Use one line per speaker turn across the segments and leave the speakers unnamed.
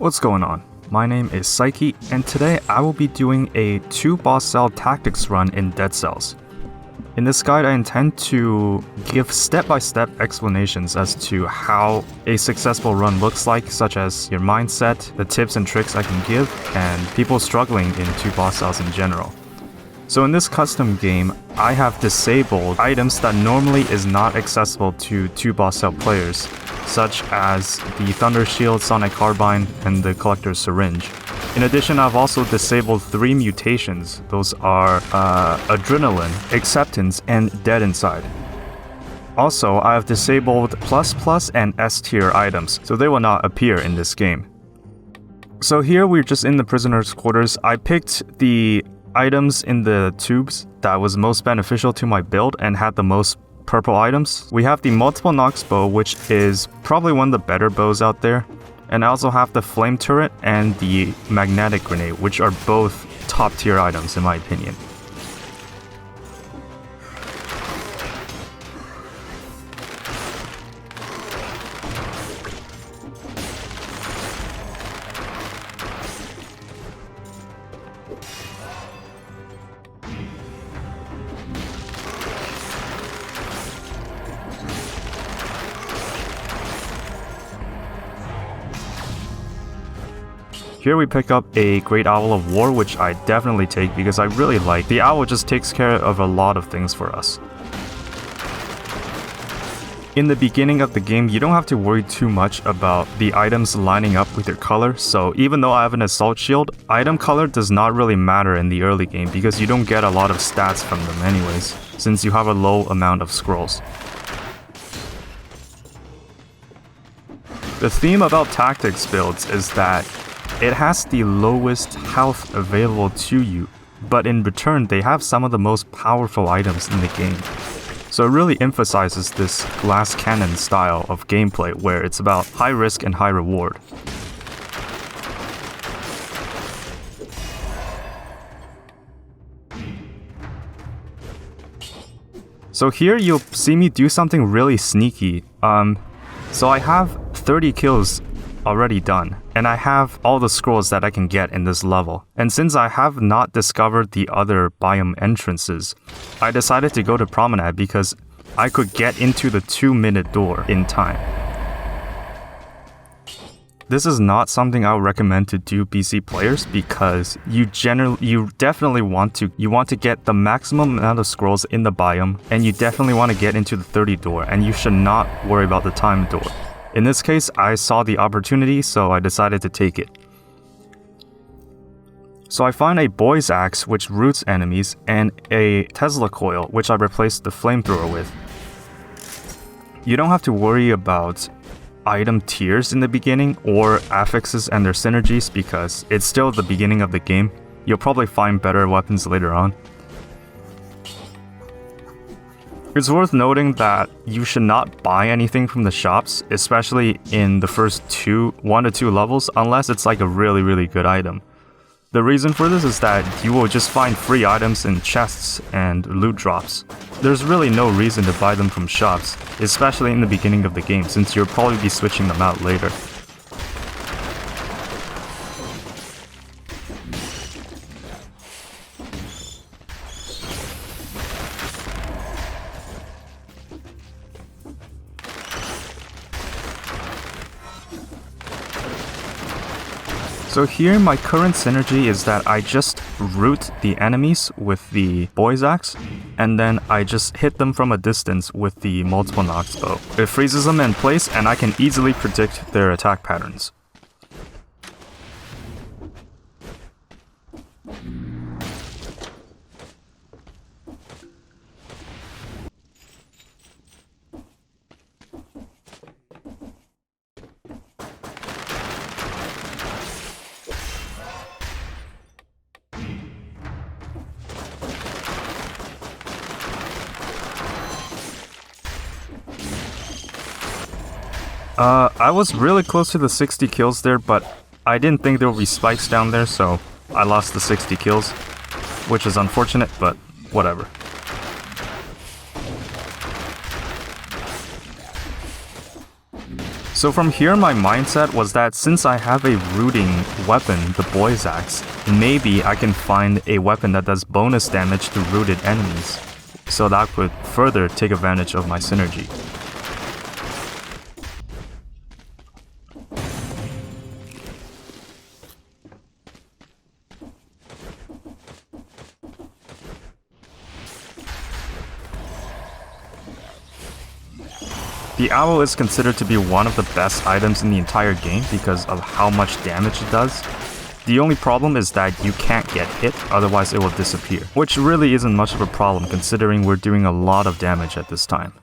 What's going on? My name is Psyche, and today I will be doing a 2 boss cell tactics run in Dead Cells. In this guide, I intend to give step-by-step explanations as to how a successful run looks like, such as your mindset, the tips and tricks I can give, and people struggling in 2 boss cells in general. So in this custom game, I have disabled items that normally is not accessible to 2 boss cell players, such as the Thunder Shield, Sonic Carbine, and the Collector's Syringe. In addition, I've also disabled 3 mutations. Those are Adrenaline, Acceptance, and Dead Inside. Also, I have disabled plus and S tier items, so they will not appear in this game. So here we're just in the prisoner's quarters. I picked the items in the tubes that was most beneficial to my build and had the most purple items. We have the multiple Nox bow, which is probably one of the better bows out there. And I also have the flame turret and the magnetic grenade, which are both top tier items in my opinion. Here we pick up a Great Owl of War, which I definitely take because I really like. The owl just takes care of a lot of things for us. In the beginning of the game, you don't have to worry too much about the items lining up with your color, so even though I have an Assault Shield, item color does not really matter in the early game because you don't get a lot of stats from them anyways, since you have a low amount of scrolls. The theme about tactics builds is that it has the lowest health available to you, but in return they have some of the most powerful items in the game. So it really emphasizes this glass cannon style of gameplay where it's about high risk and high reward. So here you'll see me do something really sneaky. So I have 30 kills already done, and I have all the scrolls that I can get in this level. And since I have not discovered the other biome entrances, I decided to go to Promenade because I could get into the 2-minute door in time. This is not something I would recommend to do BC players because you definitely want to get the maximum amount of scrolls in the biome, and you definitely want to get into the 30 door, and you should not worry about the time door. In this case, I saw the opportunity, so I decided to take it. So I find a Boy's Axe, which roots enemies, and a Tesla Coil, which I replaced the flamethrower with. You don't have to worry about item tiers in the beginning, or affixes and their synergies, because it's still the beginning of the game. You'll probably find better weapons later on. It's worth noting that you should not buy anything from the shops, especially in the first 1 to 2 levels, unless it's like a really good item. The reason for this is that you will just find free items in chests and loot drops. There's really no reason to buy them from shops, especially in the beginning of the game, since you'll probably be switching them out later. So here my current synergy is that I just root the enemies with the Boy's Axe, and then I just hit them from a distance with the multiple Nox bow. It freezes them in place and I can easily predict their attack patterns. I was really close to the 60 kills there, but I didn't think there would be spikes down there, so I lost the 60 kills, which is unfortunate, but whatever. So from here, my mindset was that since I have a rooting weapon, the Boy's Axe, maybe I can find a weapon that does bonus damage to rooted enemies. So that could further take advantage of my synergy. The owl is considered to be one of the best items in the entire game because of how much damage it does. The only problem is that you can't get hit, otherwise it will disappear, which really isn't much of a problem considering we're doing a lot of damage at this time.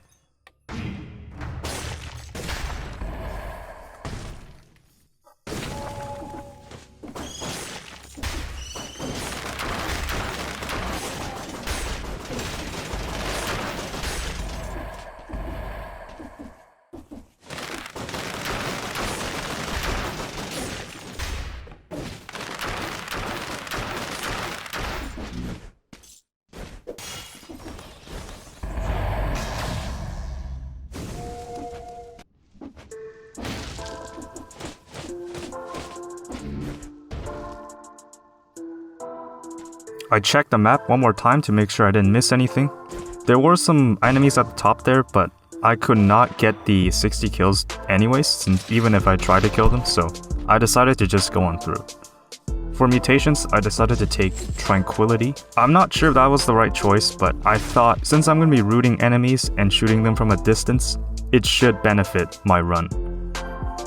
I checked the map one more time to make sure I didn't miss anything. There were some enemies at the top there, but I could not get the 60 kills anyways, since even if I tried to kill them, so I decided to just go on through. For mutations, I decided to take Tranquility. I'm not sure if that was the right choice, but I thought since I'm going to be rooting enemies and shooting them from a distance, it should benefit my run.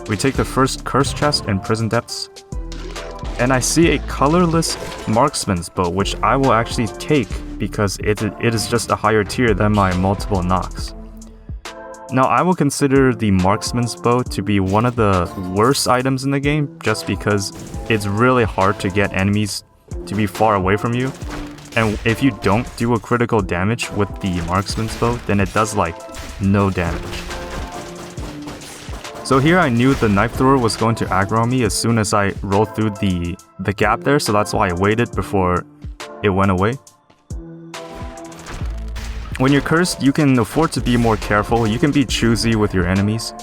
We take the first Curse Chest in Prison Depths, and I see a colorless marksman's bow, which I will actually take because it is just a higher tier than my multiple knocks. Now I will consider the marksman's bow to be one of the worst items in the game just because it's really hard to get enemies to be far away from you, and if you don't do a critical damage with the marksman's bow, then it does like no damage. So here I knew the knife thrower was going to aggro me as soon as I rolled through the gap there, so that's why I waited before it went away. When you're cursed, you can afford to be more careful. You can be choosy with your enemies.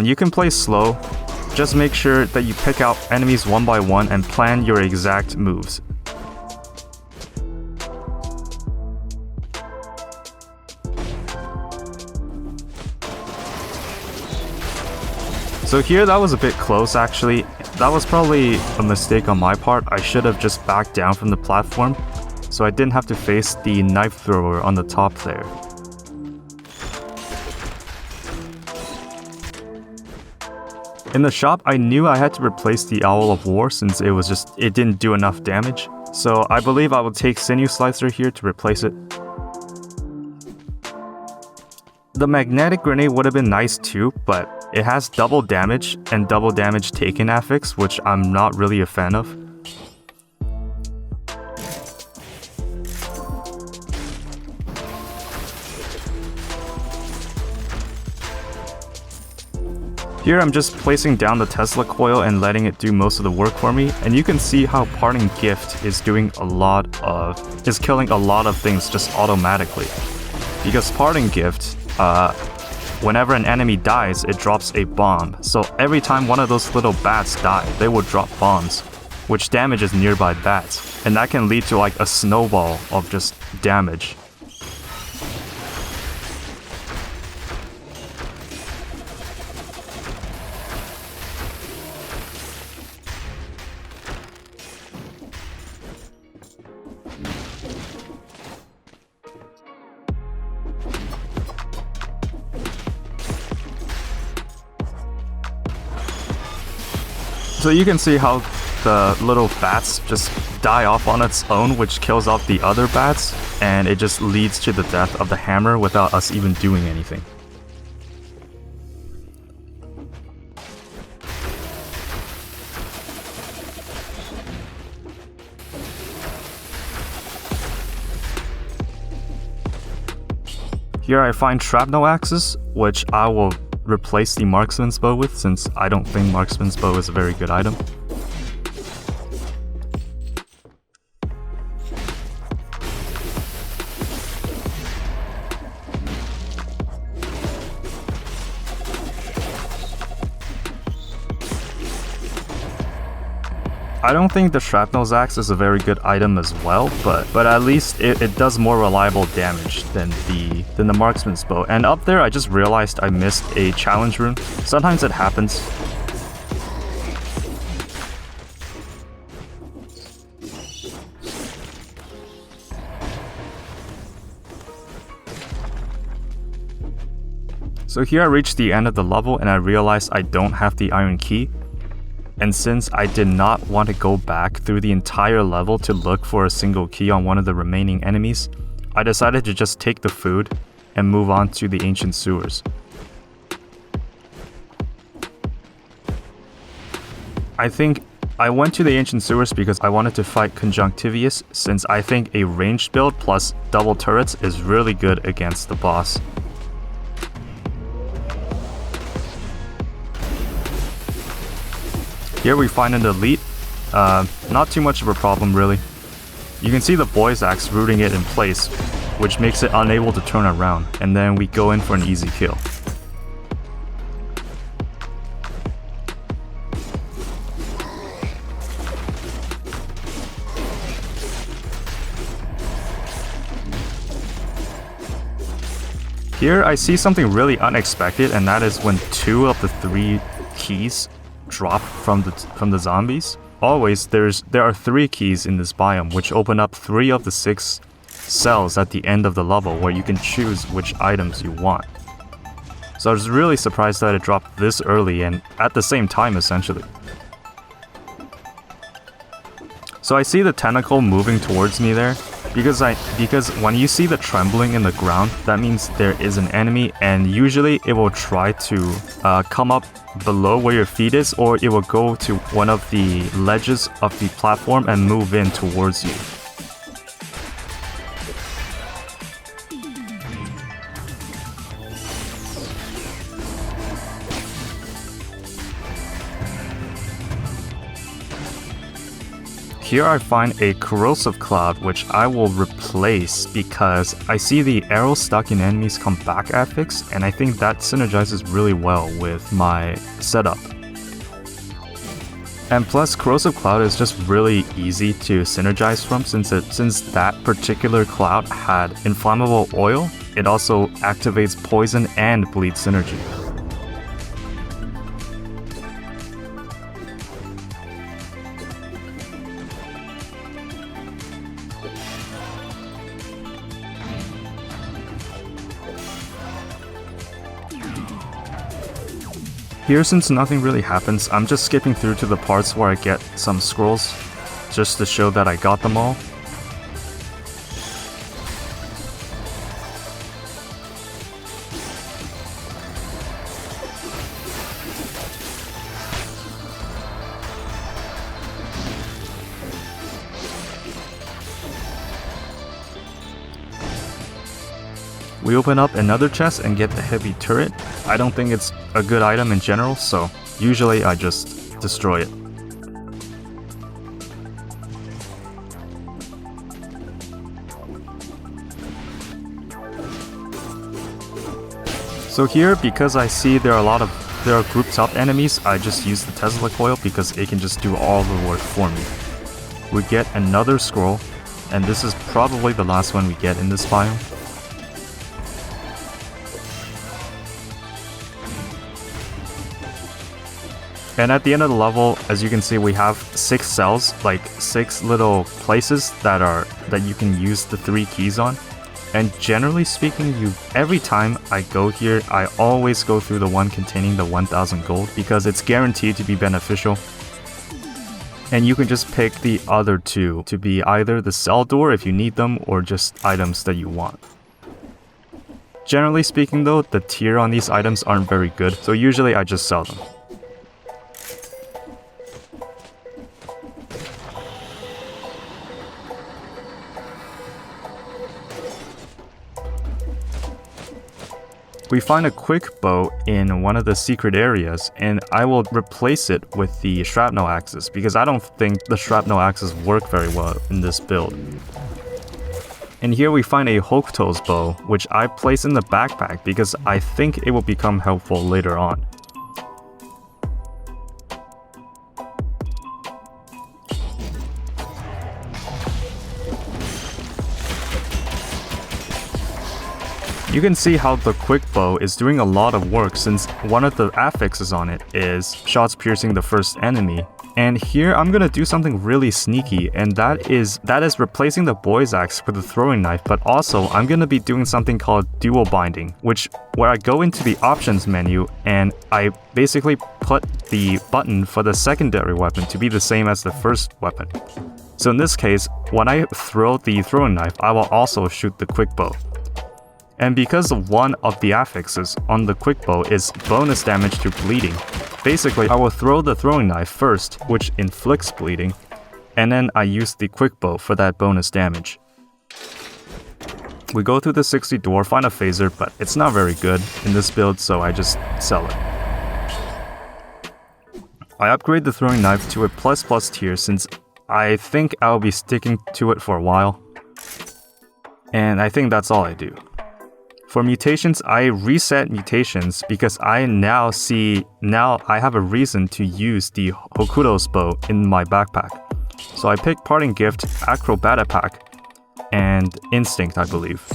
You can play slow. Just make sure that you pick out enemies one by one and plan your exact moves. So here that was a bit close actually. That was probably a mistake on my part. I should have just backed down from the platform so I didn't have to face the knife thrower on the top there. In the shop, I knew I had to replace the Owl of War since it didn't do enough damage. So I believe I will take Sinew Slicer here to replace it. The magnetic grenade would have been nice too, but it has double damage and double damage taken affix, which I'm not really a fan of. Here I'm just placing down the Tesla coil and letting it do most of the work for me, and you can see how Parting Gift is killing a lot of things just automatically. Because Parting Gift, whenever an enemy dies, it drops a bomb. So every time one of those little bats die, they will drop bombs, which damages nearby bats. And that can lead to like a snowball of just damage. So you can see how the little bats just die off on its own, which kills off the other bats, and it just leads to the death of the hammer without us even doing anything. Here I find shrapnel axes, which I will replace the marksman's bow with, since I don't think marksman's bow is a very good item. I don't think the Shrapnel's Axe is a very good item as well, but at least it does more reliable damage than the Marksman's Bow. And up there, I just realized I missed a challenge rune. Sometimes it happens. So here I reached the end of the level and I realized I don't have the iron key. And since I did not want to go back through the entire level to look for a single key on one of the remaining enemies, I decided to just take the food and move on to the ancient sewers. I think I went to the ancient sewers because I wanted to fight Conjunctivius, since I think a ranged build plus double turrets is really good against the boss. Here we find an elite, not too much of a problem really. You can see the boy's axe rooting it in place, which makes it unable to turn around, and then we go in for an easy kill. Here I see something really unexpected, and that is when 2 of the 3 keys drop from the zombies. Always there are 3 keys in this biome, which open up 3 of the 6 cells at the end of the level where you can choose which items you want. So I was really surprised that it dropped this early and at the same time essentially. So I see the tentacle moving towards me there, because when you see the trembling in the ground, that means there is an enemy, and usually it will try to come up below where your feet is, or it will go to one of the ledges of the platform and move in towards you. Here I find a corrosive cloud, which I will replace because I see the arrows stuck in enemies come back affix, and I think that synergizes really well with my setup. And plus, corrosive cloud is just really easy to synergize from, since that particular cloud had inflammable oil. It also activates poison and bleed synergy. Here, since nothing really happens, I'm just skipping through to the parts where I get some scrolls, just to show that I got them all. We open up another chest and get the heavy turret. I don't think it's a good item in general, so usually I just destroy it. So here, because I see there are grouped up enemies, I just use the Tesla coil because it can just do all the work for me. We get another scroll, and this is probably the last one we get in this biome. And at the end of the level, as you can see, we have 6 cells, like 6 little places that you can use the 3 keys on. And generally speaking, every time I go here, I always go through the one containing the 1000 gold because it's guaranteed to be beneficial. And you can just pick the other 2 to be either the cell door if you need them, or just items that you want. Generally speaking though, the tier on these items aren't very good, so usually I just sell them. We find a quick bow in one of the secret areas, and I will replace it with the shrapnel axes because I don't think the shrapnel axes work very well in this build. And here we find a Hokuto's bow, which I place in the backpack because I think it will become helpful later on. You can see how the quick bow is doing a lot of work since one of the affixes on it is shots piercing the first enemy. And here I'm gonna do something really sneaky, and that is replacing the boy's axe with the throwing knife, but also I'm gonna be doing something called dual binding, where I go into the options menu and I basically put the button for the secondary weapon to be the same as the first weapon. So in this case, when I throw the throwing knife, I will also shoot the quick bow. And because one of the affixes on the quick bow is bonus damage to bleeding, basically I will throw the throwing knife first, which inflicts bleeding, and then I use the quick bow for that bonus damage. We go through the 60 door, find a phaser, but it's not very good in this build, so I just sell it. I upgrade the throwing knife to a ++ tier since I think I'll be sticking to it for a while. And I think that's all I do. For mutations, I reset mutations because I now have a reason to use the Hokuto's bow in my backpack. So I pick Parting Gift, Acrobata Pack, and Instinct, I believe.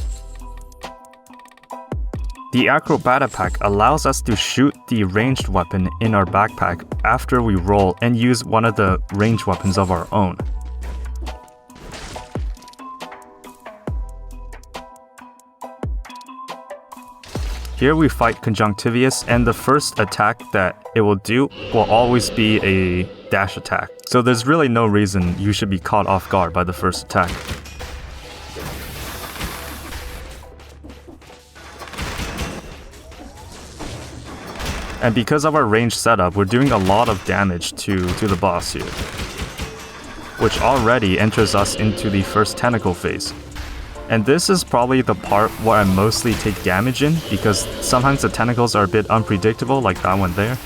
The Acrobata Pack allows us to shoot the ranged weapon in our backpack after we roll and use one of the ranged weapons of our own. Here we fight Conjunctivius, and the first attack that it will do will always be a dash attack. So there's really no reason you should be caught off guard by the first attack. And because of our range setup, we're doing a lot of damage to the boss here, which already enters us into the first tentacle phase. And this is probably the part where I mostly take damage in, because sometimes the tentacles are a bit unpredictable, like that one there.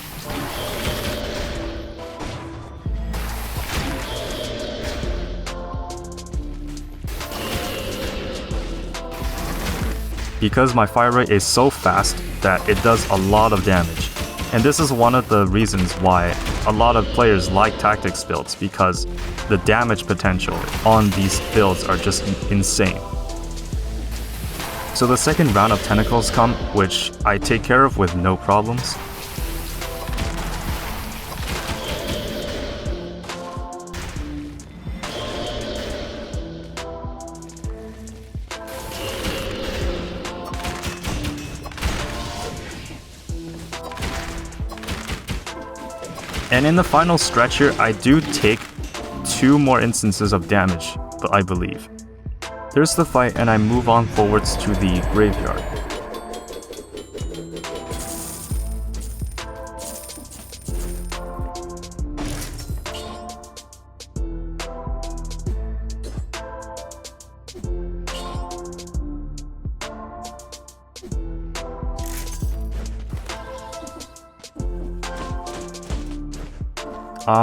Because my fire rate is so fast that it does a lot of damage. And this is one of the reasons why a lot of players like tactics builds, because the damage potential on these builds are just insane. So the second round of tentacles come, which I take care of with no problems. And in the final stretch here, I do take 2 more instances of damage, but I believe. There's the fight, and I move on forwards to the graveyard.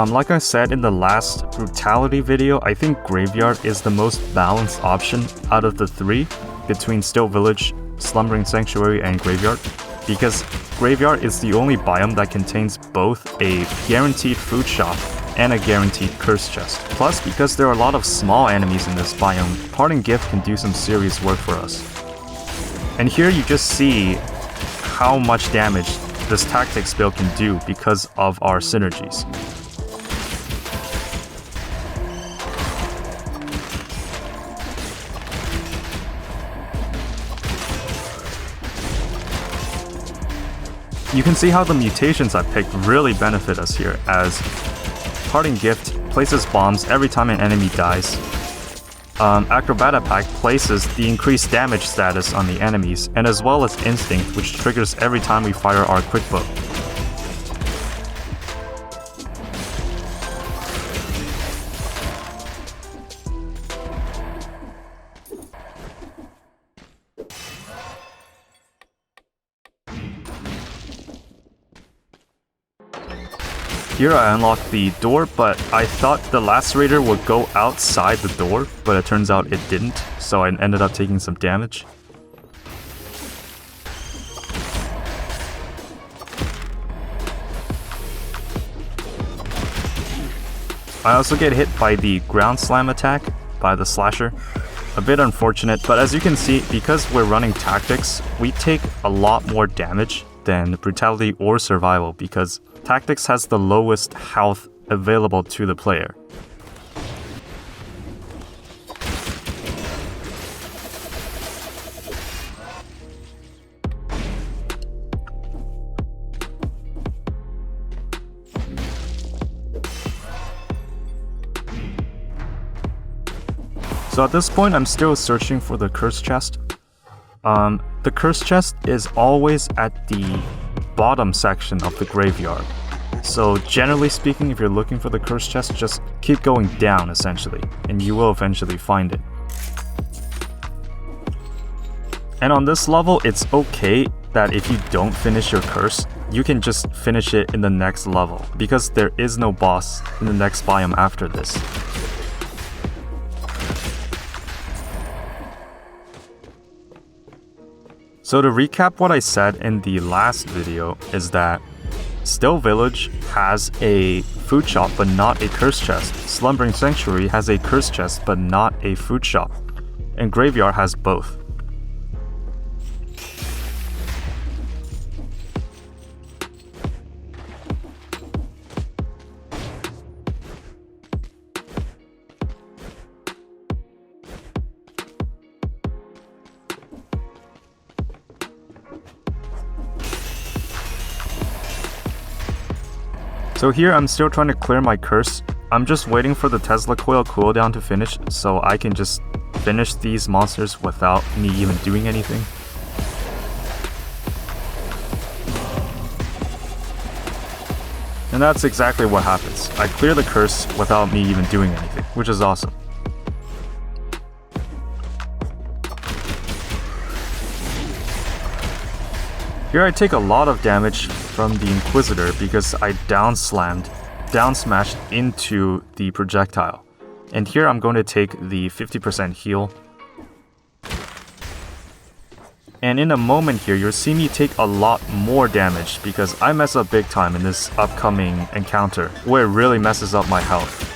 Like I said in the last Brutality video, I think Graveyard is the most balanced option out of the 3 between Still Village, Slumbering Sanctuary, and Graveyard, because Graveyard is the only biome that contains both a guaranteed food shop and a guaranteed curse chest. Plus, because there are a lot of small enemies in this biome, Parting Gift can do some serious work for us. And here you just see how much damage this tactics build can do because of our synergies. You can see how the mutations I picked really benefit us here, as Parting Gift places bombs every time an enemy dies. Acrobata Pack places the increased damage status on the enemies, and as well as Instinct, which triggers every time we fire our quick bow. Here I unlocked the door, but I thought the Lacerator would go outside the door, but it turns out it didn't, so I ended up taking some damage. I also get hit by the ground slam attack by the slasher, A bit unfortunate, but as you can see, because we're running tactics, we take a lot more damage than brutality or survival because tactics has the lowest health available to the player. So at this point, I'm still searching for the curse chest. The curse chest is always at the bottom section of the graveyard. So generally speaking, if you're looking for the curse chest, just keep going down essentially, and you will eventually find it. And on this level, it's okay that if you don't finish your curse, you can just finish it in the next level, because there is no boss in the next biome after this. So to recap what I said in the last video is that Still Village has a food shop but not a curse chest. Slumbering Sanctuary has a curse chest but not a food shop. And Graveyard has both. So here I'm still trying to clear my curse. I'm just waiting for the Tesla coil cooldown to finish so I can just finish these monsters without me even doing anything. And that's exactly what happens. I clear the curse without me even doing anything, which is awesome. Here I take a lot of damage from the Inquisitor because I down smashed into the projectile. And here I'm going to take the 50% heal. And in a moment here, you'll see me take a lot more damage because I mess up big time in this upcoming encounter where it really messes up my health.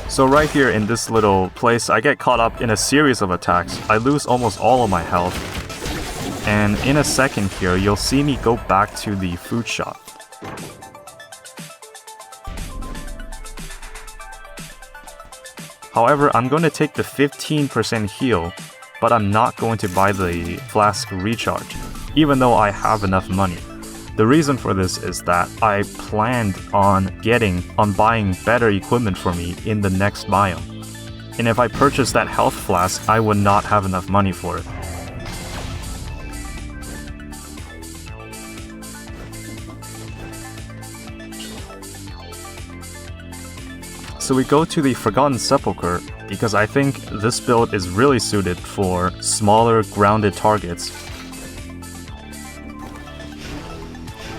So right here in this little place, I get caught up in a series of attacks. I lose almost all of my health. And in a second here, you'll see me go back to the food shop. However, I'm going to take the 15% heal, but I'm not going to buy the flask recharge, even though I have enough money. The reason for this is that I planned on buying better equipment for me in the next biome. And if I purchase that health flask, I would not have enough money for it. So we go to the Forgotten Sepulchre because I think this build is really suited for smaller grounded targets.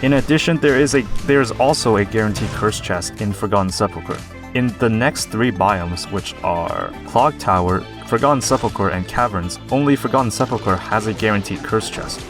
In addition, there's also a guaranteed curse chest in Forgotten Sepulchre. In the next 3 biomes, which are Clock Tower, Forgotten Sepulchre, and Caverns, only Forgotten Sepulchre has a guaranteed curse chest.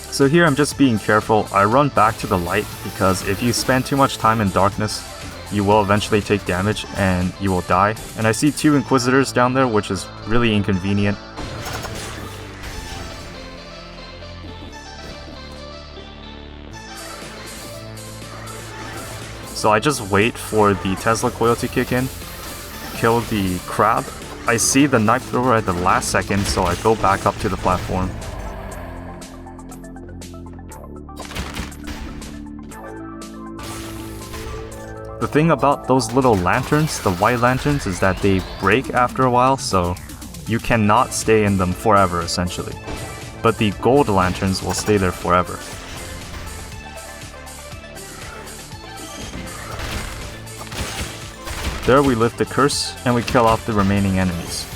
So here I'm just being careful. I run back to the light because if you spend too much time in darkness, you will eventually take damage and you will die. And I see 2 Inquisitors down there, which is really inconvenient. So I just wait for the Tesla coil to kick in, kill the crab. I see the knife thrower at the last second, so I go back up to the platform. The thing about those little lanterns, the white lanterns, is that they break after a while, so you cannot stay in them forever, essentially. But the gold lanterns will stay there forever. There we lift the curse, and we kill off the remaining enemies.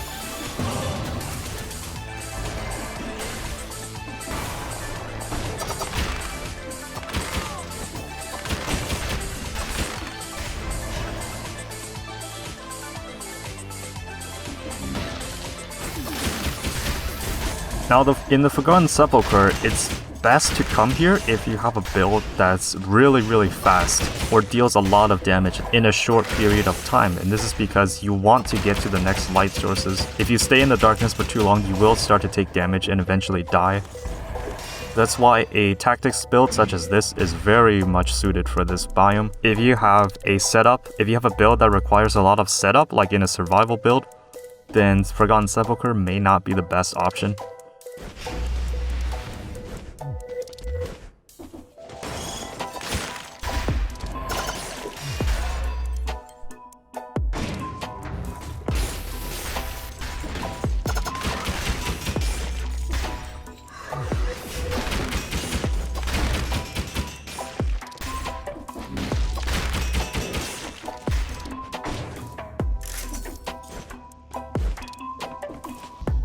Now in the Forgotten Sepulchre, it's best to come here if you have a build that's really fast or deals a lot of damage in a short period of time, and this is because you want to get to the next light sources. If you stay in the darkness for too long, you will start to take damage and eventually die. That's why a tactics build such as this is very much suited for this biome. If you have a build that requires a lot of setup, like in a survival build, then Forgotten Sepulchre may not be the best option.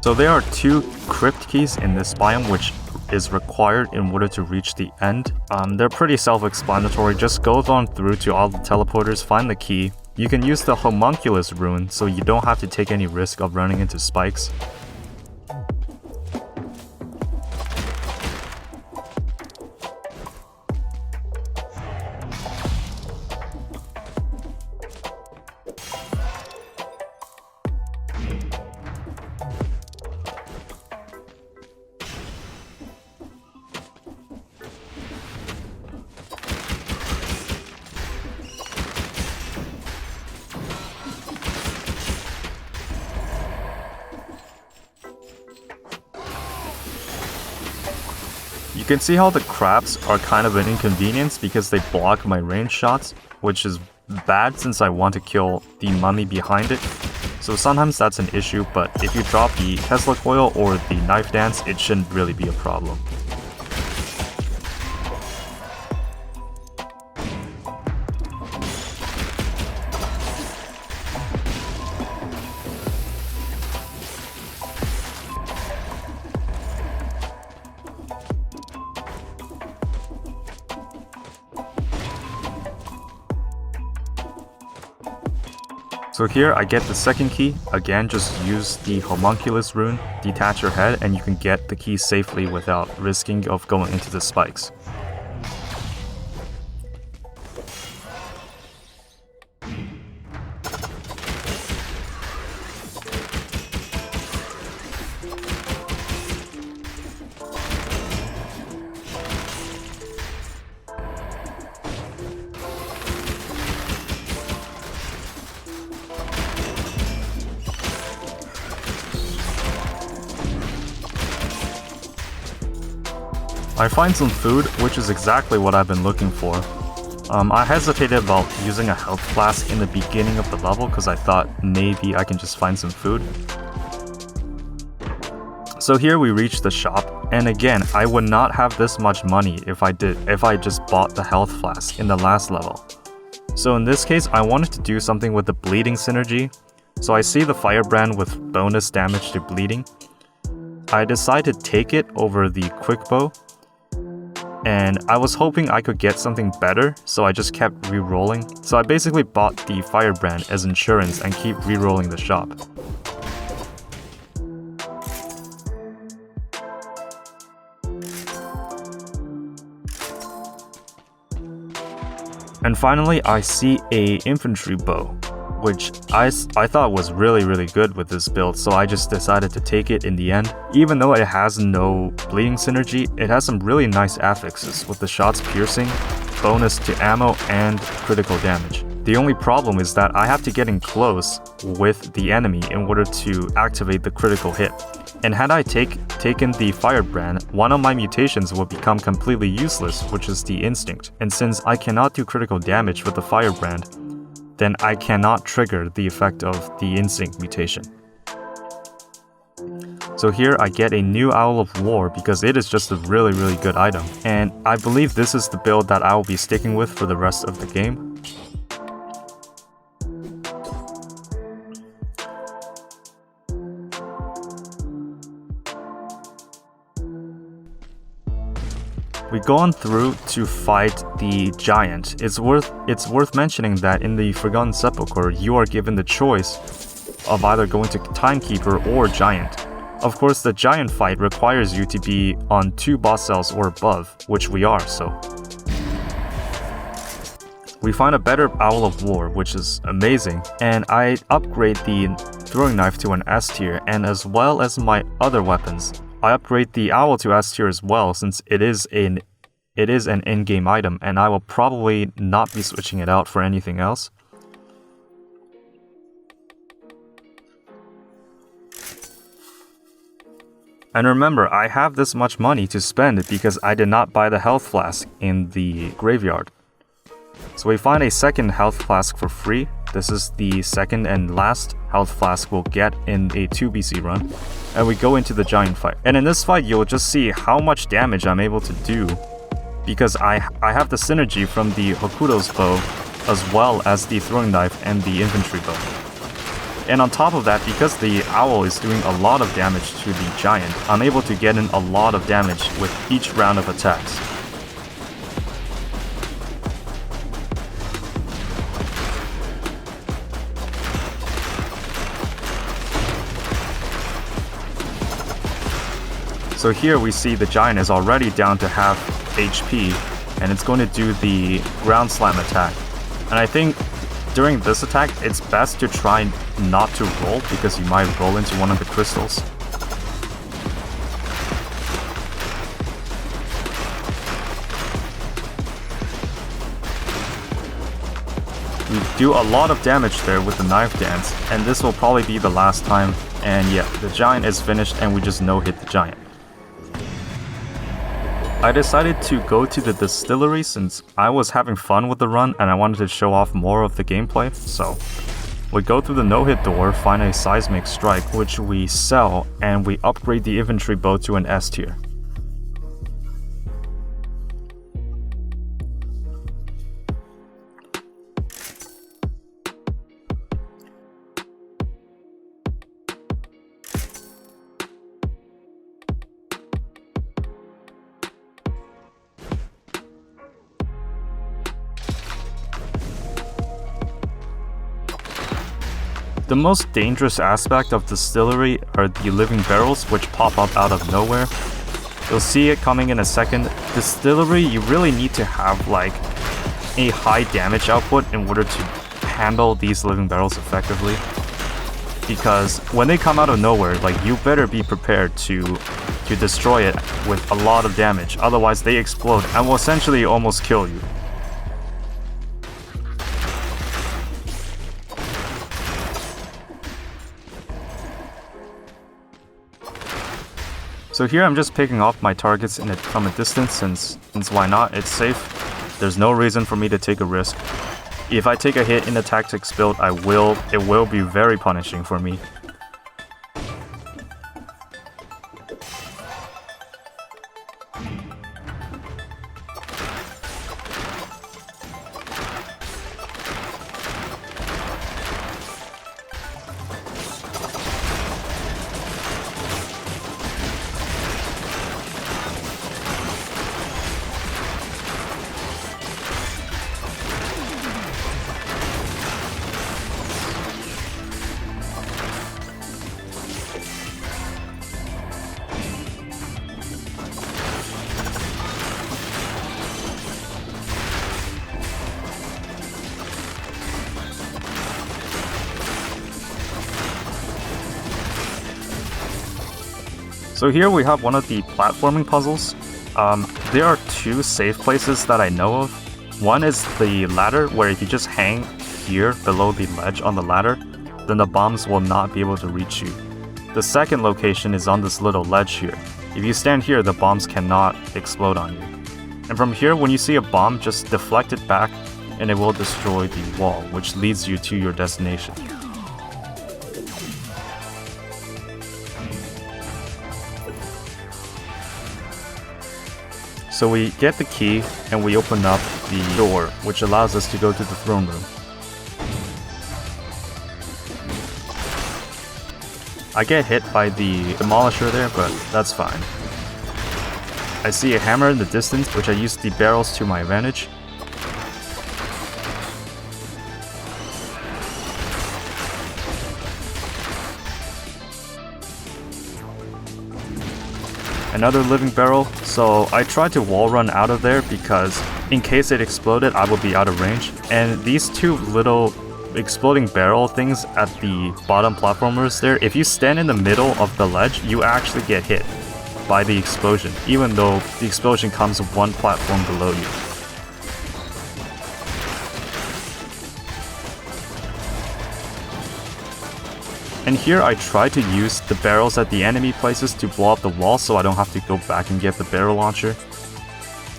So there are 2 crypt keys in this biome which is required in order to reach the end. They're pretty self-explanatory. Just go on through to all the teleporters, find the key. You can use the homunculus rune so you don't have to take any risk of running into spikes. You can see how the crabs are kind of an inconvenience because they block my range shots, which is bad since I want to kill the mummy behind it. So sometimes that's an issue, but if you drop the Tesla coil or the knife dance, it shouldn't really be a problem. So here I get the second key. Again, just use the homunculus rune, detach your head, and you can get the key safely without risking of going into the spikes. I find some food, which is exactly what I've been looking for. I hesitated about using a health flask in the beginning of the level because I thought maybe I can just find some food. So here we reach the shop, and again, I would not have this much money if I just bought the health flask in the last level. So in this case, I wanted to do something with the bleeding synergy. So I see the firebrand with bonus damage to bleeding. I decided to take it over the quick bow. And I was hoping I could get something better, so I just kept re-rolling. So I basically bought the firebrand as insurance and keep re-rolling the shop. And finally, I see a infantry bow, which I thought was really good with this build, so I just decided to take it in the end. Even though it has no bleeding synergy, it has some really nice affixes with the shots piercing, bonus to ammo, and critical damage. The only problem is that I have to get in close with the enemy in order to activate the critical hit. And had I taken the firebrand, one of my mutations would become completely useless, which is the instinct. And since I cannot do critical damage with the firebrand, then I cannot trigger the effect of the instinct mutation. So here I get a new Owl of War because it is just a really good item, and I believe this is the build that I will be sticking with for the rest of the game. We go on through to fight the giant. It's worth mentioning that in the Forgotten Sepulchre, you are given the choice of either going to Timekeeper or Giant. Of course, the giant fight requires you to be on 2 boss cells or above, which we are, so. We find a better Owl of War, which is amazing, and I upgrade the throwing knife to an S tier, and as well as my other weapons. I upgrade the Owl to S tier as well, since it is an in-game item, and I will probably not be switching it out for anything else. And remember, I have this much money to spend because I did not buy the health flask in the graveyard. So we find a second health flask for free. This is the second and last health flask we'll get in a 2BC run. And we go into the giant fight. And in this fight, you'll just see how much damage I'm able to do, because I have the synergy from the Hokuto's bow as well as the throwing knife and the infantry bow. And on top of that, because the owl is doing a lot of damage to the giant, I'm able to get in a lot of damage with each round of attacks. So here we see the giant is already down to half HP, and it's going to do the ground slam attack. And I think during this attack, it's best to try not to roll, because you might roll into one of the crystals. We do a lot of damage there with the knife dance, and this will probably be the last time. And yeah, the giant is finished, and we just no-hit the giant. I decided to go to the distillery since I was having fun with the run and I wanted to show off more of the gameplay, so we go through the no-hit door, find a seismic strike which we sell, and we upgrade the infantry bow to an S tier. The most dangerous aspect of Distillery are the living barrels which pop up out of nowhere. You'll see it coming in a second. Distillery, you really need to have like a high damage output in order to handle these living barrels effectively. Because when they come out of nowhere, like, you better be prepared to destroy it with a lot of damage. Otherwise they explode and will essentially almost kill you. So here I'm just picking off my targets from a distance, since why not? It's safe. There's no reason for me to take a risk. If I take a hit in the tactics build, it will be very punishing for me. So here we have one of the platforming puzzles. There are two safe places that I know of. One is the ladder, where if you just hang here below the ledge on the ladder, then the bombs will not be able to reach you. The second location is on this little ledge here. If you stand here, the bombs cannot explode on you. And from here, when you see a bomb, just deflect it back and it will destroy the wall, which leads you to your destination. So we get the key and we open up the door, which allows us to go to the throne room. I get hit by the demolisher there, but that's fine. I see a hammer in the distance, which I use the barrels to my advantage. another living barrel. So I tried to wall run out of there because in case it exploded, I would be out of range. And these two little exploding barrel things at the bottom platformers there, if you stand in the middle of the ledge, you actually get hit by the explosion, even though the explosion comes one platform below you. And here I try to use the barrels at the enemy places to blow up the wall so I don't have to go back and get the barrel launcher.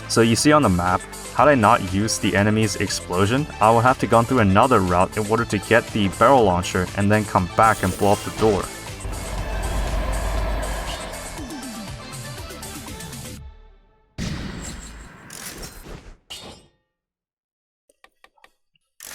So you see on the map, had I not used the enemy's explosion, I would have to go through another route in order to get the barrel launcher and then come back and blow up the door.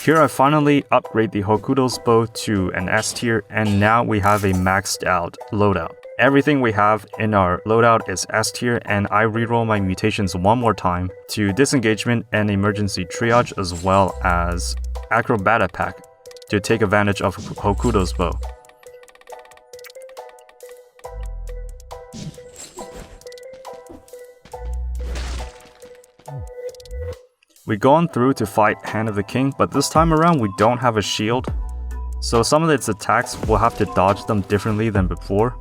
Here I finally upgrade the Hokuto's bow to an S tier, and now we have a maxed out loadout. Everything we have in our loadout is S tier, and I reroll my mutations one more time to disengagement and emergency triage, as well as acrobat attack to take advantage of Hokuto's bow. We go on through to fight Hand of the King, but this time around we don't have a shield, so some of its attacks will have to dodge them differently than before.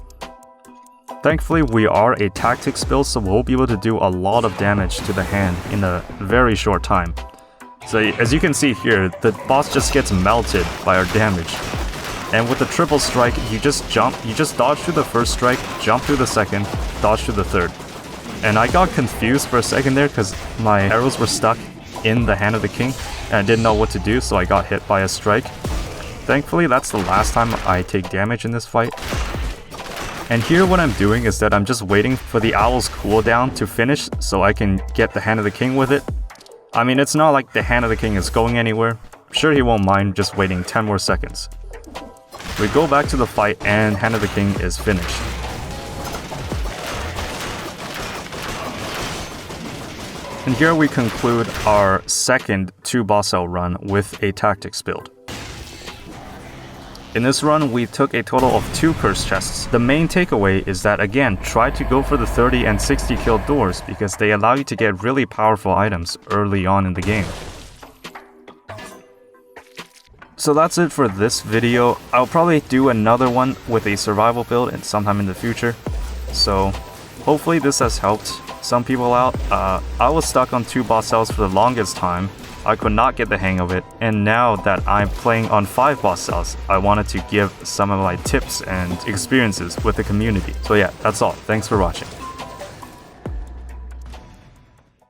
Thankfully we are a tactics build, so we'll be able to do a lot of damage to the hand in a very short time. So as you can see here, the boss just gets melted by our damage. And with the triple strike, you just dodge through the first strike, jump through the second, dodge through the third. And I got confused for a second there because my arrows were stuck in the Hand of the King and I didn't know what to do, so I got hit by a strike. Thankfully that's the last time I take damage in this fight. And here what I'm doing is that I'm just waiting for the owl's cooldown to finish so I can get the Hand of the King with it. I mean, it's not like the Hand of the King is going anywhere. I'm sure he won't mind just waiting 10 more seconds. We go back to the fight and Hand of the King is finished. And here we conclude our second 2 boss cell run with a tactics build. In this run, we took a total of 2 curse chests. The main takeaway is that, again, try to go for the 30 and 60 kill doors because they allow you to get really powerful items early on in the game. So that's it for this video. I'll probably do another one with a survival build sometime in the future. So hopefully this has helped some people out. I was stuck on 2 boss cells for the longest time. I could not get the hang of it, and now that I'm playing on 5 boss cells, I wanted to give some of my tips and experiences with the community. So yeah, that's all. Thanks for watching.